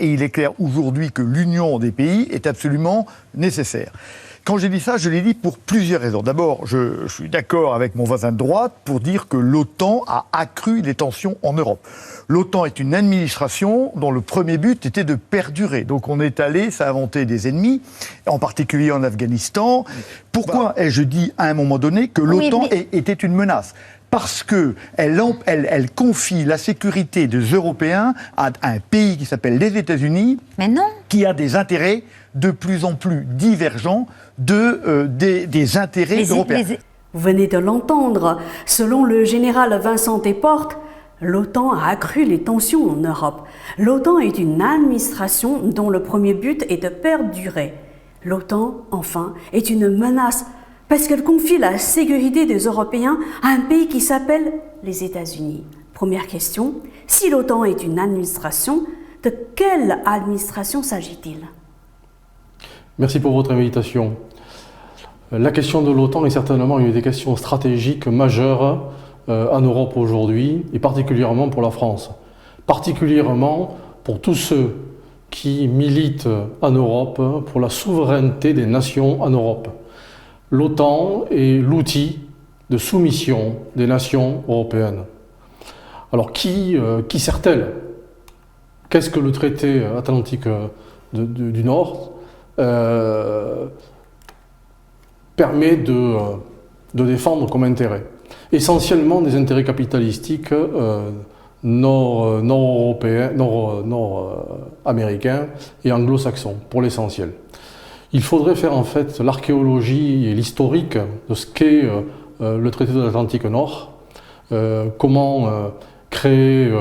et il est clair aujourd'hui que l'union des pays est absolument nécessaire. Quand j'ai dit ça, je l'ai dit pour plusieurs raisons. D'abord, je suis d'accord avec mon voisin de droite pour dire que l'OTAN a accru les tensions en Europe. L'OTAN est une administration dont le premier but était de perdurer. Donc on est allé s'inventer des ennemis, en particulier en Afghanistan. Pourquoi ai-je dit à un moment donné que l'OTAN était une menace ? Parce qu'elle confie la sécurité des Européens à un pays qui s'appelle les États-Unis, qui a des intérêts de plus en plus divergents des intérêts européens. Vous venez de l'entendre. Selon le général Vincent Desportes, l'OTAN a accru les tensions en Europe. L'OTAN est une administration dont le premier but est de perdurer. L'OTAN, enfin, est une menace parce qu'elle confie la sécurité des Européens à un pays qui s'appelle les États-Unis. Première question, si l'OTAN est une administration, de quelle administration s'agit-il ? Merci pour votre invitation. La question de l'OTAN est certainement une des questions stratégiques majeures en Europe aujourd'hui, et particulièrement pour la France. Particulièrement pour tous ceux qui militent en Europe pour la souveraineté des nations en Europe. L'OTAN est l'outil de soumission des nations européennes. Alors qui sert-elle ? Qu'est-ce que le traité atlantique du Nord permet de défendre comme intérêt? Essentiellement des intérêts capitalistiques nord-européens, nord-américains et anglo-saxons, pour l'essentiel. Il faudrait faire en fait l'archéologie et l'historique de ce qu'est le traité de l'Atlantique Nord, comment créer,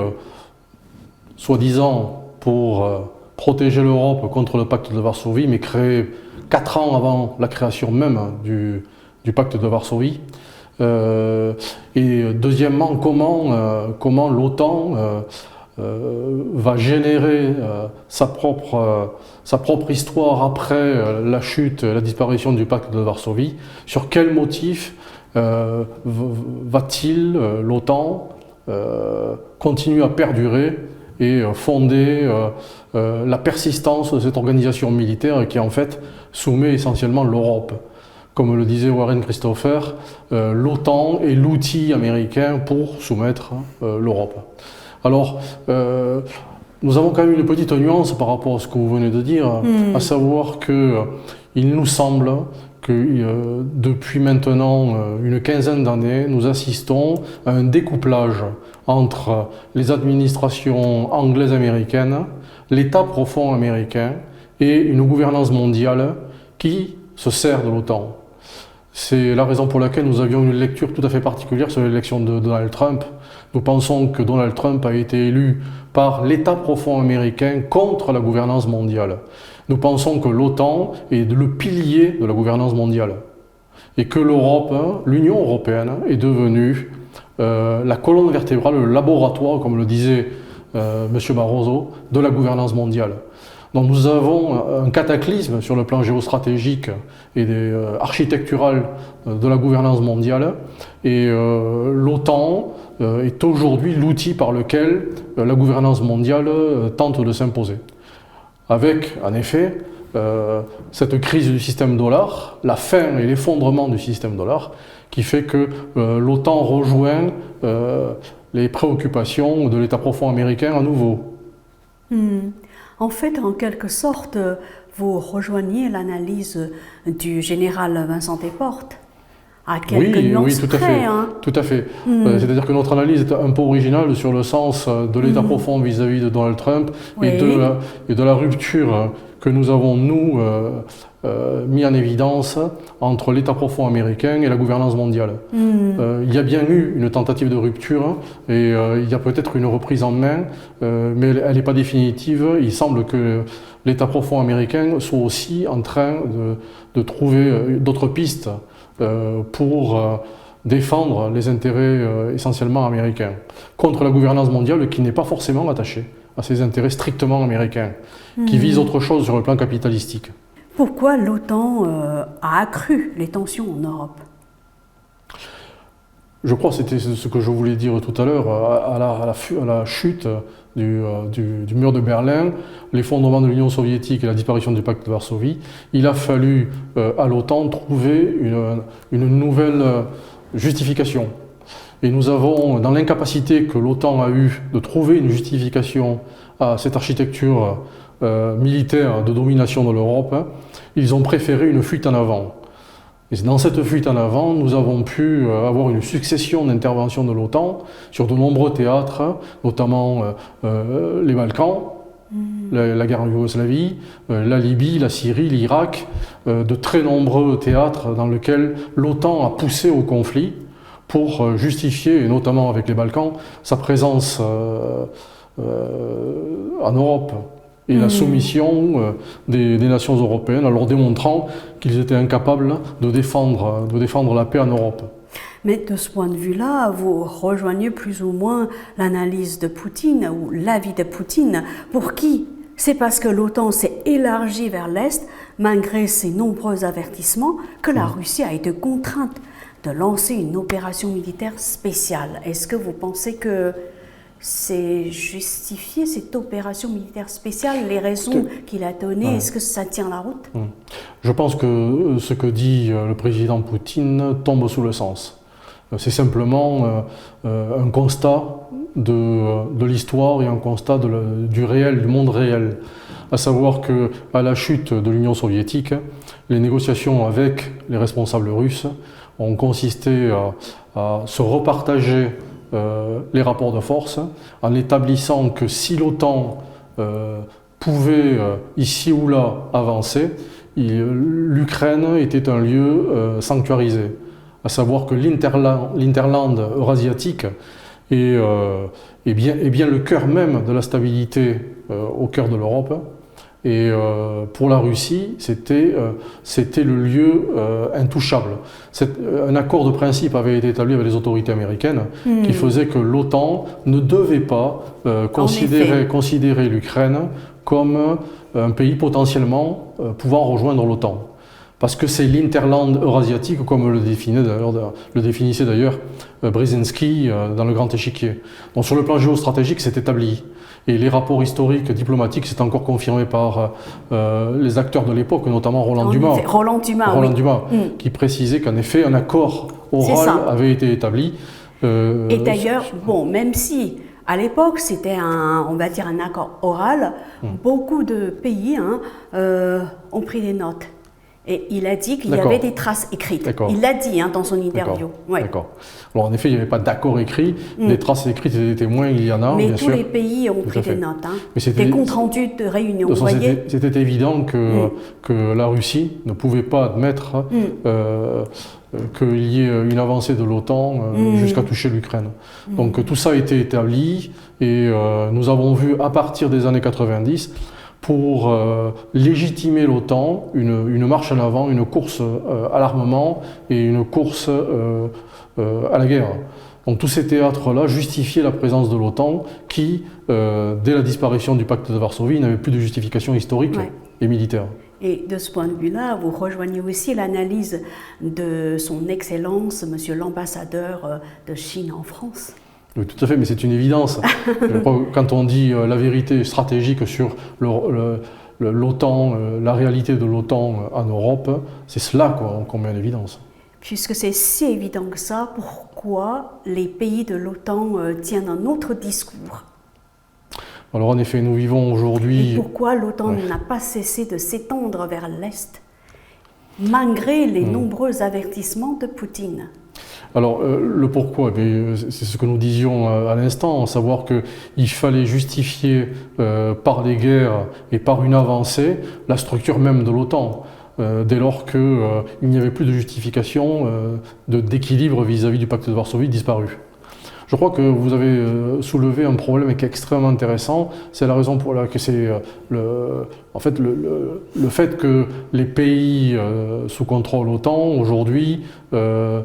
soi-disant, pour protéger l'Europe contre le pacte de Varsovie, mais créé 4 ans avant la création même du pacte de Varsovie. Et deuxièmement, comment l'OTAN va générer sa propre histoire après la chute, la disparition du pacte de Varsovie. Sur quel motif va-t-il, l'OTAN, continuer à perdurer et fonder la persistance de cette organisation militaire qui en fait soumet essentiellement l'Europe. Comme le disait Warren Christopher, l'OTAN est l'outil américain pour soumettre l'Europe. Alors, nous avons quand même une petite nuance par rapport à ce que vous venez de dire, à savoir qu'il nous semble que depuis maintenant une quinzaine d'années, nous assistons à un découplage entre les administrations anglaises-américaines, l'État profond américain et une gouvernance mondiale qui se sert de l'OTAN. C'est la raison pour laquelle nous avions une lecture tout à fait particulière sur l'élection de Donald Trump. Nous pensons que Donald Trump a été élu par l'État profond américain contre la gouvernance mondiale. Nous pensons que l'OTAN est le pilier de la gouvernance mondiale et que l'Europe, l'Union européenne, est devenue la colonne vertébrale, le laboratoire, comme le disait M. Barroso, de la gouvernance mondiale. Donc nous avons un cataclysme sur le plan géostratégique et architectural de la gouvernance mondiale et l'OTAN est aujourd'hui l'outil par lequel la gouvernance mondiale tente de s'imposer. Avec, en effet, cette crise du système dollar, la fin et l'effondrement du système dollar, qui fait que l'OTAN rejoint les préoccupations de l'État profond américain à nouveau. En fait, en quelque sorte, vous rejoignez l'analyse du général Vincent Desportes. À quelques nuances tout à près, fait. Hein. Tout à fait. C'est-à-dire que notre analyse est un peu originale sur le sens de l'État profond vis-à-vis de Donald Trump et de la rupture que nous avons, nous, mis en évidence entre l'État profond américain et la gouvernance mondiale. Il y a bien eu une tentative de rupture et il y a peut-être une reprise en main, mais elle n'est pas définitive. Il semble que l'État profond américain soit aussi en train de trouver d'autres pistes pour défendre les intérêts essentiellement américains, contre la gouvernance mondiale qui n'est pas forcément attachée à ces intérêts strictement américains, qui visent autre chose sur le plan capitalistique. Pourquoi l'OTAN a accru les tensions en Europe ? Je crois que c'était ce que je voulais dire tout à l'heure, à la chute du mur de Berlin, l'effondrement de l'Union soviétique et la disparition du pacte de Varsovie, il a fallu à l'OTAN trouver une nouvelle justification. Et nous avons, dans l'incapacité que l'OTAN a eue de trouver une justification à cette architecture militaire de domination de l'Europe, ils ont préféré une fuite en avant. Et dans cette fuite en avant, nous avons pu avoir une succession d'interventions de l'OTAN sur de nombreux théâtres, notamment les Balkans, la guerre en Yougoslavie, la Libye, la Syrie, l'Irak, de très nombreux théâtres dans lesquels l'OTAN a poussé au conflit pour justifier, et notamment avec les Balkans, sa présence en Europe et la soumission des nations européennes, en leur démontrant qu'ils étaient incapables de défendre la paix en Europe. Mais de ce point de vue-là, vous rejoignez plus ou moins l'analyse de Poutine ou l'avis de Poutine, pour qui c'est parce que l'OTAN s'est élargie vers l'Est, malgré ses nombreux avertissements, que la Russie a été contrainte de lancer une opération militaire spéciale. Est-ce que vous pensez que c'est justifié, cette opération militaire spéciale, les raisons qu'il a données, est-ce que ça tient la route? Je pense que ce que dit le président Poutine tombe sous le sens. C'est simplement un constat de l'histoire et un constat du réel, du monde réel. À savoir qu'à la chute de l'Union soviétique, les négociations avec les responsables russes ont consisté à se repartager les rapports de force en établissant que si l'OTAN pouvait ici ou là avancer, l'Ukraine était un lieu sanctuarisé. À savoir que l'Interland eurasiatique est bien le cœur même de la stabilité au cœur de l'Europe. Et pour la Russie, c'était le lieu intouchable. Un accord de principe avait été établi avec les autorités américaines qui faisait que l'OTAN ne devait pas considérer l'Ukraine comme un pays potentiellement pouvant rejoindre l'OTAN. Parce que c'est l'Interland eurasiatique, comme le définissait d'ailleurs Brzezinski dans le Grand Échiquier. Donc sur le plan géostratégique, c'est établi. Et les rapports historiques, diplomatiques, c'est encore confirmé par les acteurs de l'époque, notamment Roland Dumas, qui précisait qu'en effet, un accord oral avait été établi. Et d'ailleurs, bon, même si à l'époque c'était on va dire un accord oral, beaucoup de pays ont pris des notes. Et il a dit qu'il y avait des traces écrites. Il l'a dit dans son interview. D'accord. Alors en effet, il n'y avait pas d'accord écrit. Des traces écrites des témoins, il y en a, mais bien tous sûr. les pays ont pris des notes. Des comptes rendus de réunions. C'était évident que la Russie ne pouvait pas admettre qu'il y ait une avancée de l'OTAN jusqu'à toucher l'Ukraine. Donc tout ça a été établi et nous avons vu à partir des années 90 pour légitimer l'OTAN, une marche en avant, une course à l'armement et une course à la guerre. Donc tous ces théâtres-là justifiaient la présence de l'OTAN qui, dès la disparition du pacte de Varsovie, n'avait plus de justification historique et militaire. Et de ce point de vue-là, vous rejoignez aussi l'analyse de son Excellence, Monsieur l'ambassadeur de Chine en France. Oui, tout à fait, mais c'est une évidence. Je crois que quand on dit la vérité stratégique sur l'OTAN, la réalité de l'OTAN en Europe, c'est cela qu'on met en évidence. Puisque c'est si évident que ça, pourquoi les pays de l'OTAN tiennent un autre discours? Alors en effet, nous vivons aujourd'hui... Et pourquoi l'OTAN n'a pas cessé de s'étendre vers l'Est, malgré les nombreux avertissements de Poutine? Alors, le pourquoi, c'est ce que nous disions à l'instant, à savoir qu'il fallait justifier par les guerres et par une avancée la structure même de l'OTAN, dès lors qu'il n'y avait plus de justification d'équilibre vis-à-vis du pacte de Varsovie disparu. Je crois que vous avez soulevé un problème qui est extrêmement intéressant, c'est la raison pour laquelle c'est le fait que les pays sous contrôle OTAN aujourd'hui ne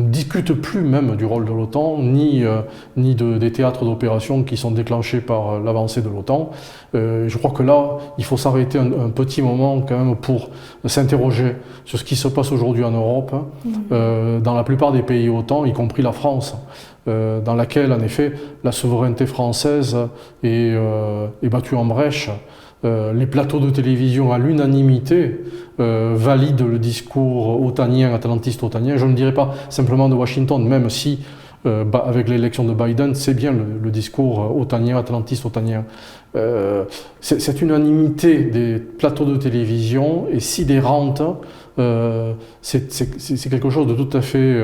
discutent plus même du rôle de l'OTAN, ni des théâtres d'opération qui sont déclenchés par l'avancée de l'OTAN. Je crois que là, il faut s'arrêter un petit moment quand même pour s'interroger sur ce qui se passe aujourd'hui en Europe, dans la plupart des pays OTAN, y compris la France. dans laquelle, en effet, la souveraineté française est battue en brèche. Les plateaux de télévision à l'unanimité valident le discours otanien, atlantiste-otanien. Je ne dirais pas simplement de Washington, même si avec l'élection de Biden, c'est bien le discours otanien, atlantiste-otanien. Cette unanimité des plateaux de télévision est sidérante. C'est quelque chose de tout à fait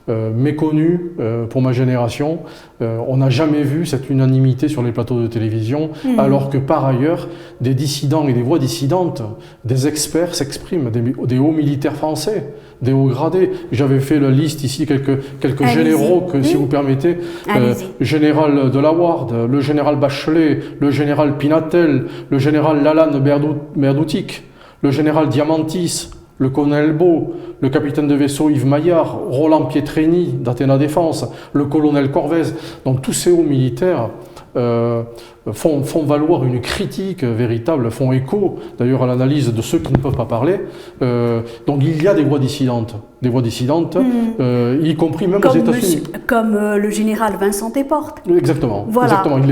méconnu pour ma génération. On n'a jamais vu cette unanimité sur les plateaux de télévision, alors que par ailleurs, des dissidents et des voix dissidentes, des experts s'expriment, des hauts militaires français, des hauts gradés. J'avais fait la liste ici, quelques généraux, si vous permettez. Général de la Ward, le général Bachelet, le général Pinatel, le général Lalanne Berdoutic, le général Diamantis, le colonel Beau, le capitaine de vaisseau Yves Maillard, Roland Pietrini d'Athéna Défense, le colonel Corvez. Donc tous ces hauts militaires font valoir une critique véritable, font écho d'ailleurs à l'analyse de ceux qui ne peuvent pas parler. Donc il y a des voix dissidentes, y compris même aux États-Unis. Comme le général Vincent Desportes. Exactement, voilà. Exactement. Il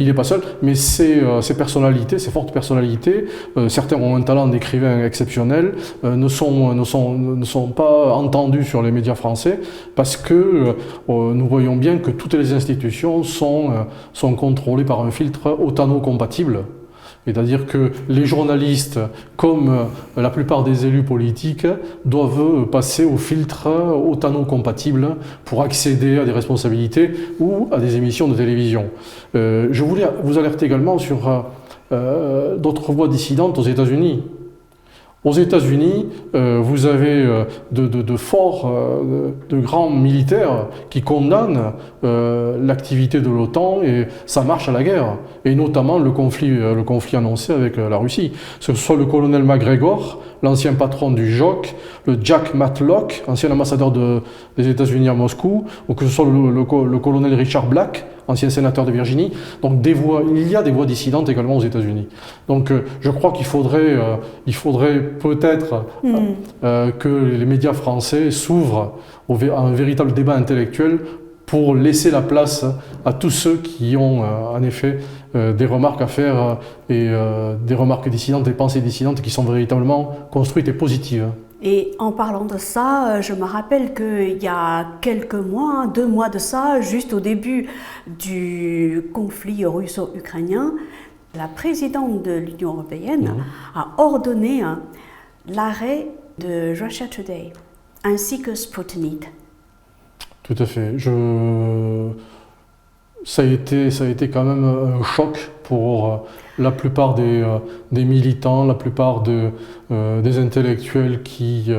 n'est pas seul, mais ces personnalités, ces fortes personnalités, certains ont un talent d'écrivain exceptionnel, ne sont pas entendus sur les médias français parce que nous voyons bien que toutes les institutions sont contrôlées par un filtre otano-compatible. C'est-à-dire que les journalistes, comme la plupart des élus politiques, doivent passer au filtre otano-compatible pour accéder à des responsabilités ou à des émissions de télévision. Je voulais vous alerter également sur d'autres voix dissidentes aux États-Unis. Aux États-Unis, vous avez de grands militaires qui condamnent l'activité de l'OTAN et sa marche à la guerre, et notamment le conflit annoncé avec la Russie. Que ce soit le colonel McGregor, l'ancien patron du JOC, le Jack Matlock, ancien ambassadeur des États-Unis à Moscou, ou que ce soit le colonel Richard Black, ancien sénateur de Virginie. Donc il y a des voix dissidentes également aux États-Unis. Donc je crois qu'il faudrait peut-être que les médias français s'ouvrent à un véritable débat intellectuel pour laisser la place à tous ceux qui ont en effet des remarques à faire et des remarques dissidentes, des pensées dissidentes qui sont véritablement construites et positives. Et en parlant de ça, je me rappelle qu'il y a quelques mois, 2 mois de ça, juste au début du conflit russo-ukrainien, la présidente de l'Union européenne a ordonné l'arrêt de Russia Today ainsi que Sputnik. Tout à fait. Ça a été quand même un choc pour la plupart des militants, la plupart des intellectuels qui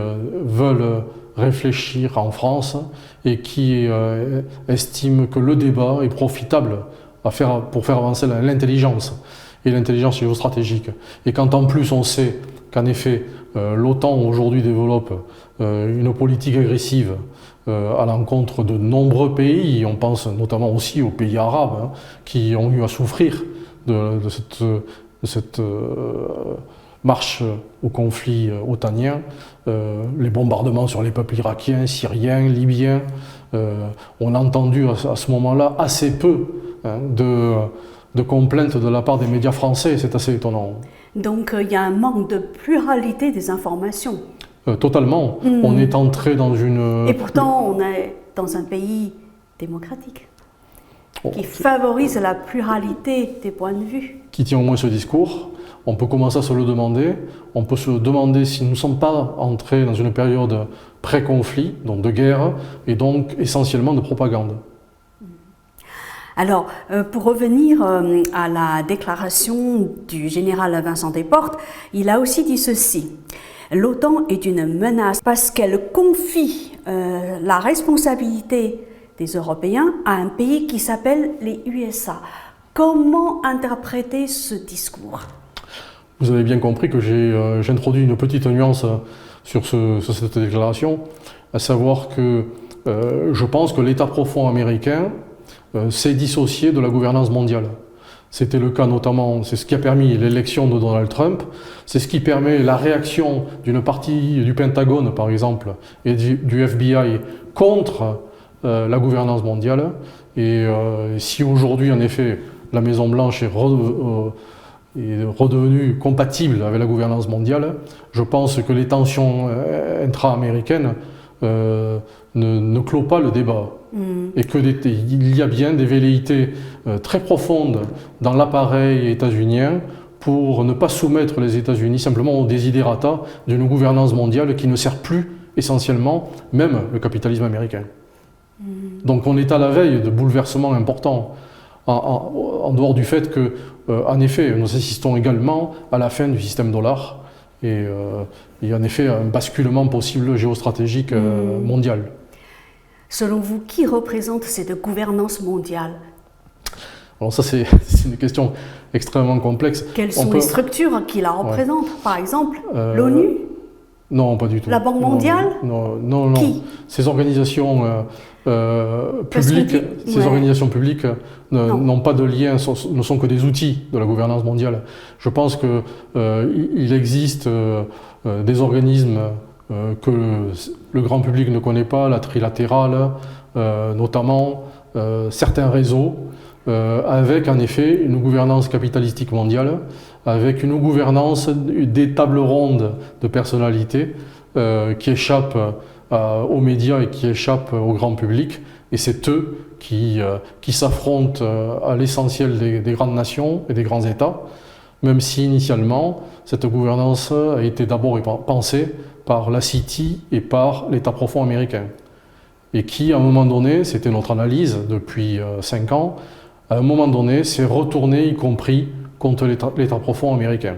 veulent réfléchir en France et qui estiment que le débat est profitable pour faire avancer l'intelligence et l'intelligence géostratégique. Et quand en plus on sait qu'en effet l'OTAN aujourd'hui développe une politique agressive à l'encontre de nombreux pays, on pense notamment aussi aux pays arabes qui ont eu à souffrir de cette marche au conflit otanien, les bombardements sur les peuples irakiens, syriens, libyens. On a entendu à ce moment-là assez peu de complaintes de la part des médias français, c'est assez étonnant. Donc il y a un manque de pluralité des informations. Totalement. On est entré dans une... Et pourtant, on est dans un pays démocratique qui favorise la pluralité des points de vue. Qui tient au moins ce discours. On peut commencer à se le demander. On peut se demander si nous ne sommes pas entrés dans une période pré-conflit, donc de guerre, et donc essentiellement de propagande. Alors, pour revenir à la déclaration du général Vincent Desportes, il a aussi dit ceci. L'OTAN est une menace parce qu'elle confie la responsabilité des Européens à un pays qui s'appelle les USA. Comment interpréter ce discours ? Vous avez bien compris que j'ai introduit une petite nuance sur cette déclaration, à savoir que je pense que l'État profond américain s'est dissocié de la gouvernance mondiale. C'était le cas notamment, c'est ce qui a permis l'élection de Donald Trump, c'est ce qui permet la réaction d'une partie du Pentagone par exemple et du FBI contre la gouvernance mondiale. Et si aujourd'hui, en effet, la Maison-Blanche est redevenue compatible avec la gouvernance mondiale, je pense que les tensions intra-américaines ne clôt pas le débat. Et qu'il y a bien des velléités très profondes dans l'appareil états-unien pour ne pas soumettre les États-Unis simplement aux desiderata d'une gouvernance mondiale qui ne sert plus essentiellement même le capitalisme américain. Donc on est à la veille de bouleversements importants, en dehors du fait que, en effet, nous assistons également à la fin du système dollar et en effet un basculement possible géostratégique mondial. Selon vous, qui représente cette gouvernance mondiale? Alors ça, c'est une question extrêmement complexe. Quelles sont les structures qui la représentent? Par exemple, l'ONU? Non, pas du tout. La Banque mondiale? Non. Qui? Ces organisations publiques, organisations publiques n'ont pas de lien, ne sont que des outils de la gouvernance mondiale. Je pense qu'il existe des organismes que le grand public ne connaît pas, la trilatérale, notamment certains réseaux, avec en effet une gouvernance capitalistique mondiale, avec une gouvernance des tables rondes de personnalités qui échappent aux médias et qui échappent au grand public. Et c'est eux qui s'affrontent à l'essentiel des grandes nations et des grands États, même si initialement cette gouvernance a été d'abord pensée par la City et par l'État profond américain. Et qui, à un moment donné, c'était notre analyse depuis 5 ans, à un moment donné, s'est retourné, y compris contre l'État profond américain.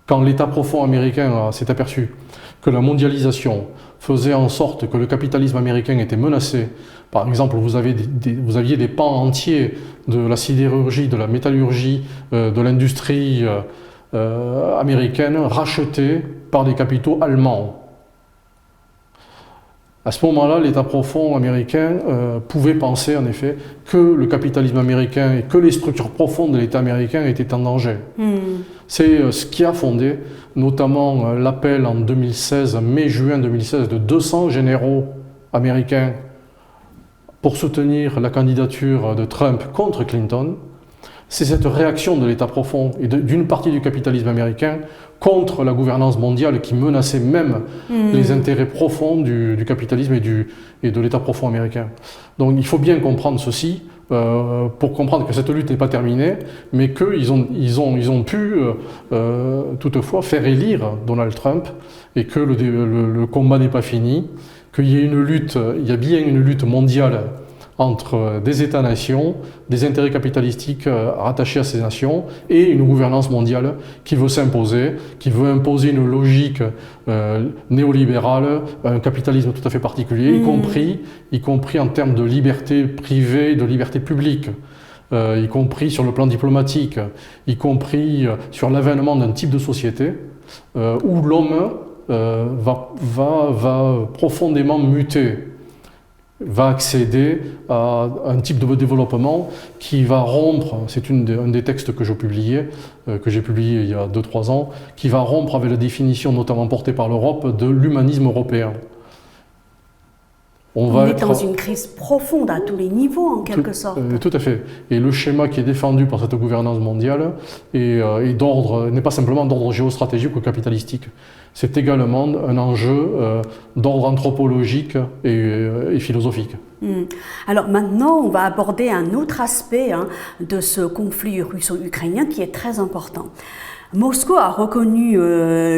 Quand l'État profond américain s'est aperçu que la mondialisation faisait en sorte que le capitalisme américain était menacé, par exemple, vous aviez des pans entiers de la sidérurgie, de la métallurgie, de l'industrie américaine rachetés par des capitaux allemands. À ce moment-là, l'État profond américain pouvait penser en effet que le capitalisme américain et que les structures profondes de l'État américain étaient en danger. C'est ce qui a fondé notamment l'appel en 2016, mai-juin 2016, de 200 généraux américains pour soutenir la candidature de Trump contre Clinton. C'est cette réaction de l'État profond et d'une partie du capitalisme américain contre la gouvernance mondiale qui menaçait même les intérêts profonds du capitalisme et de l'État profond américain. Donc il faut bien comprendre ceci pour comprendre que cette lutte n'est pas terminée, mais qu'ils ont pu toutefois faire élire Donald Trump et que le combat n'est pas fini, qu'il y ait il y a bien une lutte mondiale entre des États-nations, des intérêts capitalistiques rattachés à ces nations et une gouvernance mondiale qui veut s'imposer, qui veut imposer une logique néolibérale, un capitalisme tout à fait particulier, y compris en termes de liberté privée, de liberté publique, y compris sur le plan diplomatique, y compris sur l'avènement d'un type de société où l'homme va profondément muter, va accéder à un type de développement qui va rompre, c'est un des textes que j'ai publié il y a 2-3 ans, qui va rompre avec la définition notamment portée par l'Europe de l'humanisme européen. On est dans une crise profonde à tous les niveaux, en quelque sorte. Tout à fait. Et le schéma qui est défendu par cette gouvernance mondiale n'est pas simplement d'ordre géostratégique ou capitalistique. C'est également un enjeu d'ordre anthropologique et philosophique. Alors maintenant, on va aborder un autre aspect de ce conflit russo-ukrainien qui est très important. Moscou a reconnu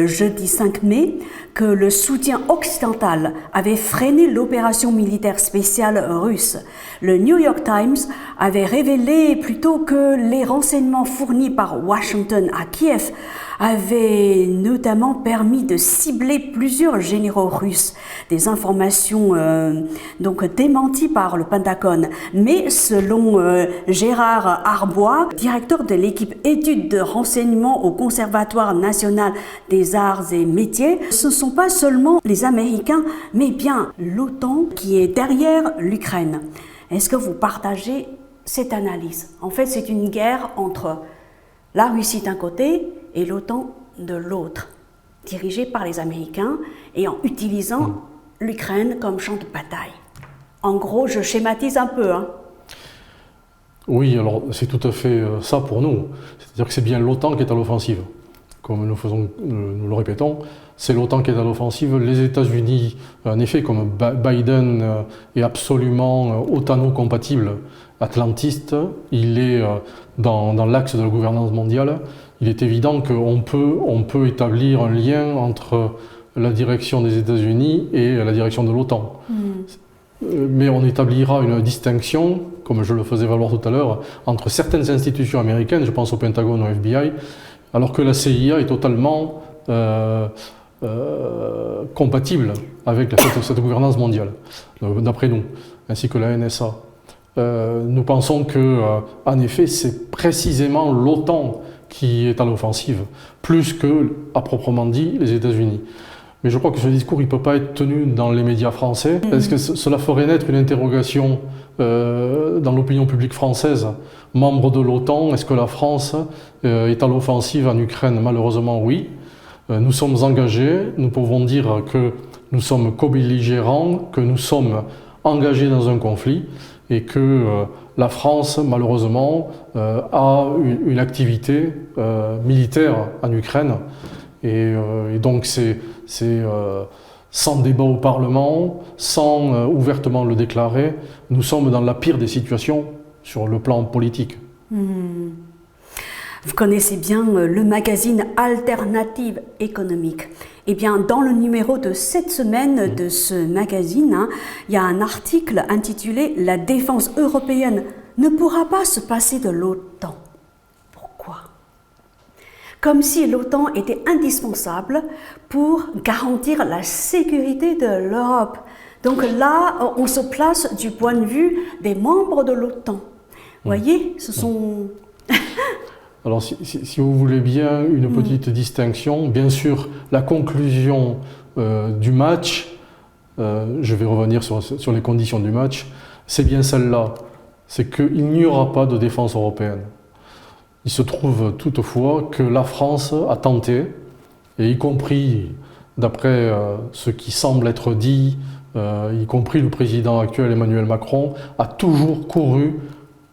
jeudi 5 mai que le soutien occidental avait freiné l'opération militaire spéciale russe. Le New York Times avait révélé plutôt que les renseignements fournis par Washington à Kiev avaient notamment permis de cibler plusieurs généraux russes. Des informations donc démenties par le Pentagone. Mais selon Gérard Arbois, directeur de l'équipe études de renseignement au Conservatoire national des arts et métiers, ce ne sont pas seulement les Américains, mais bien l'OTAN qui est derrière l'Ukraine. Est-ce que vous partagez cette analyse? En fait, c'est une guerre entre la Russie d'un côté et l'OTAN de l'autre, dirigée par les Américains et en utilisant l'Ukraine comme champ de bataille. En gros, je schématise un peu, hein. Oui, alors c'est tout à fait ça pour nous. C'est-à-dire que c'est bien l'OTAN qui est à l'offensive. Comme nous le répétons, c'est l'OTAN qui est à l'offensive. Les États-Unis, en effet, comme Biden est absolument otano-compatible, atlantiste, il est dans l'axe de la gouvernance mondiale. Il est évident qu'on peut établir un lien entre la direction des États-Unis et la direction de l'OTAN. Mais on établira une distinction, comme je le faisais valoir tout à l'heure, entre certaines institutions américaines, je pense au Pentagone, au FBI, alors que la CIA est totalement compatible avec cette gouvernance mondiale, d'après nous, ainsi que la NSA. Nous pensons que, en effet, c'est précisément l'OTAN qui est à l'offensive, plus que, à proprement dit, les États-Unis. Mais je crois que ce discours ne peut pas être tenu dans les médias français, parce que cela ferait naître une interrogation dans l'opinion publique française. Membre de l'OTAN, est-ce que la France est à l'offensive en Ukraine? Malheureusement, oui. Nous sommes engagés, nous pouvons dire que nous sommes co-belligérants, que nous sommes engagés dans un conflit, et que la France, malheureusement, a une activité militaire en Ukraine. Et donc c'est sans débat au Parlement, sans ouvertement le déclarer, nous sommes dans la pire des situations sur le plan politique. Vous connaissez bien le magazine Alternative économique. Eh bien, dans le numéro de cette semaine de ce magazine, il y a un article intitulé « La défense européenne ne pourra pas se passer de l'OTAN ». Pourquoi ? Comme si l'OTAN était indispensable pour garantir la sécurité de l'Europe. Donc là, on se place du point de vue des membres de l'OTAN. Vous voyez, ce sont... Alors, si vous voulez bien une petite distinction, bien sûr, la conclusion du match, je vais revenir sur les conditions du match, c'est bien celle-là, c'est qu'il n'y aura pas de défense européenne. Il se trouve toutefois que la France a tenté, et y compris d'après ce qui semble être dit, y compris le président actuel Emmanuel Macron, a toujours couru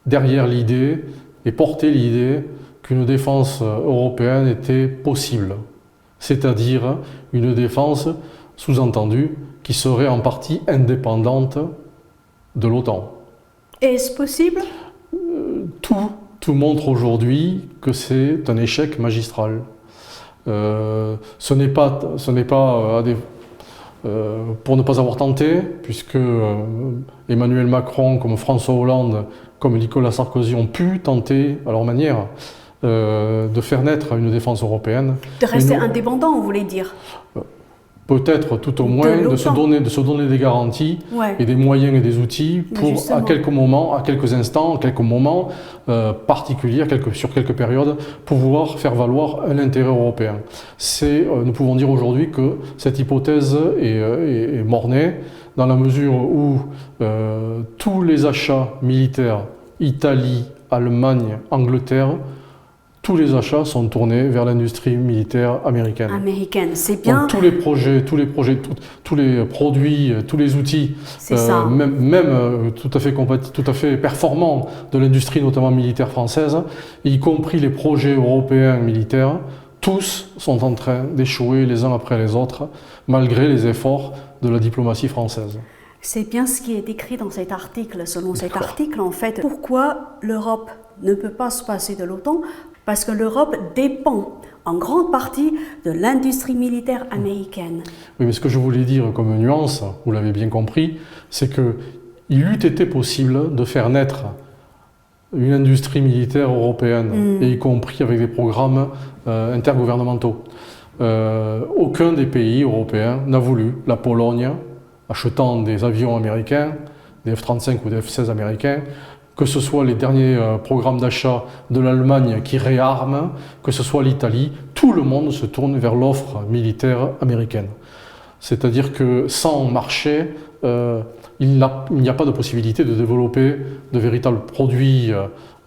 derrière l'idée et porté l'idée qu'une défense européenne était possible, c'est-à-dire une défense, sous-entendue, qui serait en partie indépendante de l'OTAN. Est-ce possible ? Tout montre aujourd'hui que c'est un échec magistral. Ce n'est pas pour ne pas avoir tenté, puisque Emmanuel Macron, comme François Hollande, comme Nicolas Sarkozy ont pu tenter à leur manière de faire naître une défense européenne. De rester indépendant, vous voulez dire? Peut-être tout au moins de se donner des garanties et des moyens et des outils pour, à quelques moments, à quelques instants, à quelques moments particuliers, sur quelques périodes, pouvoir faire valoir un intérêt européen. Nous pouvons dire aujourd'hui que cette hypothèse est mort-née, dans la mesure où tous les achats militaires, Italie, Allemagne, Angleterre, tous les achats sont tournés vers l'industrie militaire américaine. C'est bien. Donc, tous les projets, tous les produits, tous les outils, même tout à fait performants de l'industrie, notamment militaire française, y compris les projets européens militaires, tous sont en train d'échouer les uns après les autres, malgré les efforts de la diplomatie française. C'est bien ce qui est écrit dans cet article. Selon cet article, en fait, pourquoi l'Europe ne peut pas se passer de l'OTAN? Parce que l'Europe dépend en grande partie de l'industrie militaire américaine. Oui, mais ce que je voulais dire comme nuance, vous l'avez bien compris, c'est qu'il eût été possible de faire naître une industrie militaire européenne, et y compris avec des programmes intergouvernementaux. Aucun des pays européens n'a voulu. La Pologne, achetant des avions américains, des F-35 ou des F-16 américains, que ce soit les derniers programmes d'achat de l'Allemagne qui réarment, que ce soit l'Italie, tout le monde se tourne vers l'offre militaire américaine. C'est-à-dire que sans marché, il n'y a pas de possibilité de développer de véritables produits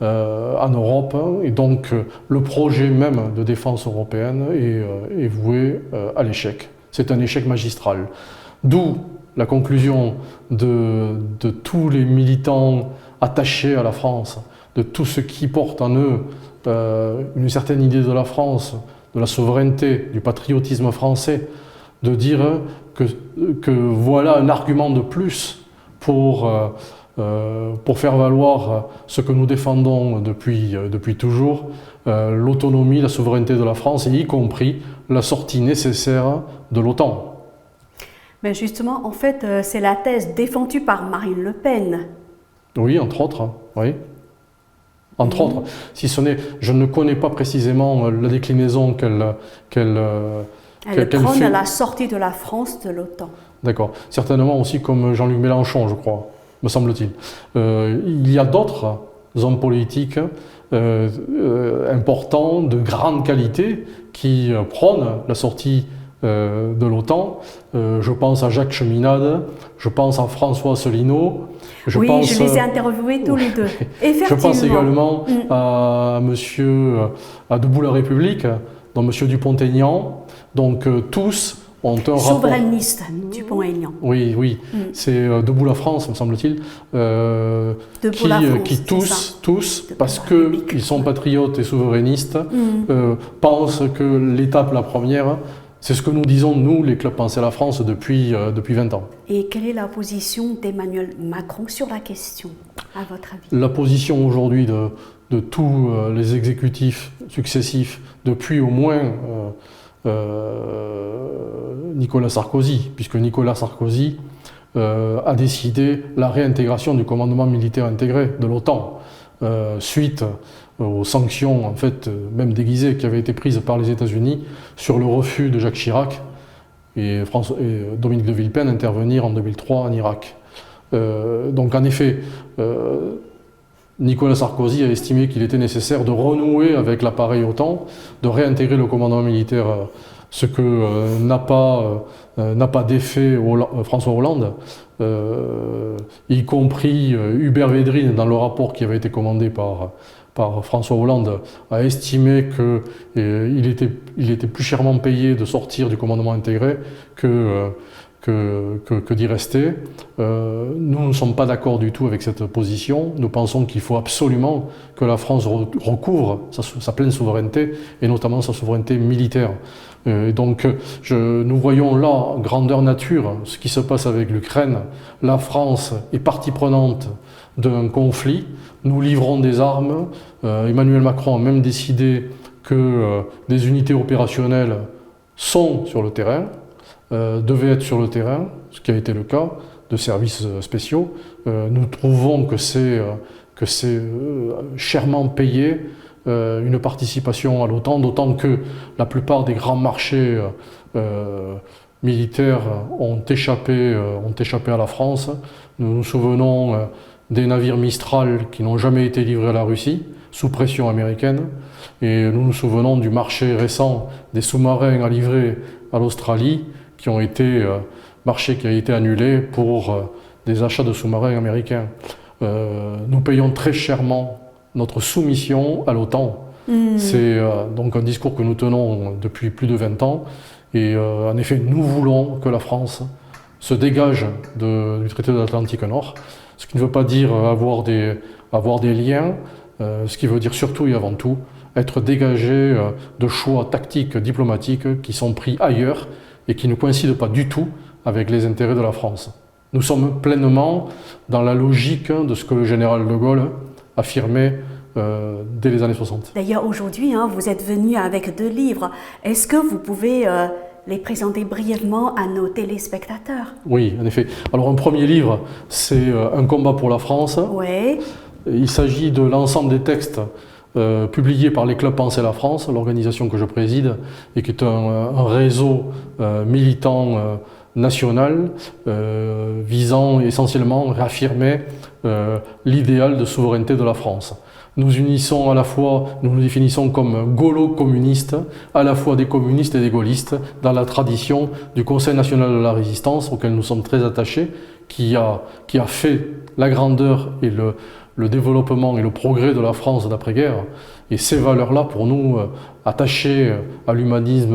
en Europe, et donc le projet même de défense européenne est voué à l'échec. C'est un échec magistral. D'où la conclusion de tous les militants attachés à la France, de tous ceux qui portent en eux une certaine idée de la France, de la souveraineté, du patriotisme français, de dire que voilà un argument de plus pour faire valoir ce que nous défendons depuis toujours, l'autonomie, la souveraineté de la France, et y compris la sortie nécessaire de l'OTAN. Mais justement, en fait, c'est la thèse défendue par Marine Le Pen. Oui, entre autres, hein, oui. Entre autres, si ce n'est, je ne connais pas précisément la déclinaison qu'elle prône fait. la sortie de la France de l'OTAN. D'accord. Certainement aussi comme Jean-Luc Mélenchon, je crois, me semble-t-il. Il y a d'autres hommes politiques importants, de grande qualité, qui prônent la sortie de l'OTAN. Je pense à Jacques Cheminade, je pense à François Asselineau. Je les ai interviewés tous les deux. Effectivement. Je pense également à Debout la République, dont M. Dupont-Aignan. Donc tous ont un souverainiste, Dupont-Aignan. Oui, oui. C'est Debout la France, me semble-t-il, qui tous, parce qu'ils sont patriotes et souverainistes, pensent que l'étape la première, c'est ce que nous disons, nous, les clubs Penser la France, depuis 20 ans. Et quelle est la position d'Emmanuel Macron sur la question, à votre avis? La position aujourd'hui de tous les exécutifs successifs, depuis au moins Nicolas Sarkozy, puisque Nicolas Sarkozy a décidé la réintégration du commandement militaire intégré de l'OTAN, suite aux sanctions, en fait, même déguisées, qui avaient été prises par les États-Unis sur le refus de Jacques Chirac et Dominique de Villepin d'intervenir en 2003 en Irak. Donc en effet, Nicolas Sarkozy a estimé qu'il était nécessaire de renouer avec l'appareil OTAN, de réintégrer le commandement militaire, ce que n'a pas défait François Hollande, y compris Hubert Védrine, dans le rapport qui avait été commandé par François Hollande, a estimé qu'il était plus chèrement payé de sortir du commandement intégré que d'y rester. Nous ne sommes pas d'accord du tout avec cette position. Nous pensons qu'il faut absolument que la France recouvre sa pleine souveraineté, et notamment sa souveraineté militaire. Donc nous voyons là, grandeur nature, ce qui se passe avec l'Ukraine. La France est partie prenante d'un conflit. Nous livrons des armes. Emmanuel Macron a même décidé que des unités opérationnelles sont sur le terrain, devaient être sur le terrain, ce qui a été le cas, de services spéciaux. Nous trouvons que c'est chèrement payé, une participation à l'OTAN, d'autant que la plupart des grands marchés militaires ont échappé à la France. Nous nous souvenons des navires Mistral qui n'ont jamais été livrés à la Russie, sous pression américaine, et nous nous souvenons du marché récent des sous-marins à livrer à l'Australie, marché qui a été annulé pour des achats de sous-marins américains. Nous payons très chèrement notre soumission à l'OTAN. C'est donc un discours que nous tenons depuis plus de 20 ans. Et en effet, nous voulons que la France se dégage du traité de l'Atlantique Nord, ce qui ne veut pas dire avoir des liens, ce qui veut dire surtout et avant tout être dégagé de choix tactiques, diplomatiques qui sont pris ailleurs et qui ne coïncident pas du tout avec les intérêts de la France. Nous sommes pleinement dans la logique de ce que le général de Gaulle affirmait dès les années 60. D'ailleurs, aujourd'hui, vous êtes venu avec 2 livres. Est-ce que vous pouvez les présenter brièvement à nos téléspectateurs? Oui, en effet. Alors, un premier livre, c'est Un combat pour la France. Oui. Il s'agit de l'ensemble des textes publié par les clubs Penser la France, l'organisation que je préside, et qui est un réseau militant national visant essentiellement à réaffirmer l'idéal de souveraineté de la France. Nous unissons à la fois, nous nous définissons comme gaulo-communistes, à la fois des communistes et des gaullistes, dans la tradition du Conseil national de la résistance, auquel nous sommes très attachés, qui a fait la grandeur et le développement et le progrès de la France d'après-guerre. Et ces valeurs-là, pour nous, attachées à l'humanisme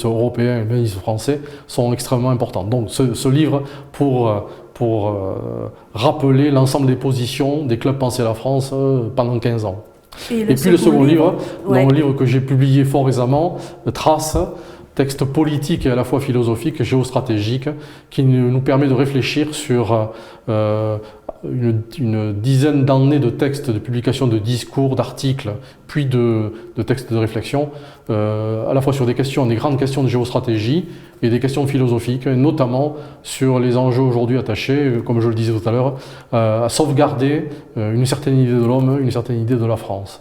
européen et à l'humanisme français, sont extrêmement importantes. Donc ce livre, pour rappeler l'ensemble des positions des clubs Penser la France pendant 15 ans. Et puis le second livre, ouais. un livre que j'ai publié fort récemment, Traces, texte politique et à la fois philosophique, géostratégique, qui nous permet de réfléchir sur une dizaine d'années de textes, de publications de discours, d'articles, puis de textes de réflexion, à la fois sur des grandes questions de géostratégie et des questions philosophiques, et notamment sur les enjeux aujourd'hui attachés, comme je le disais tout à l'heure, à sauvegarder une certaine idée de l'homme, une certaine idée de la France.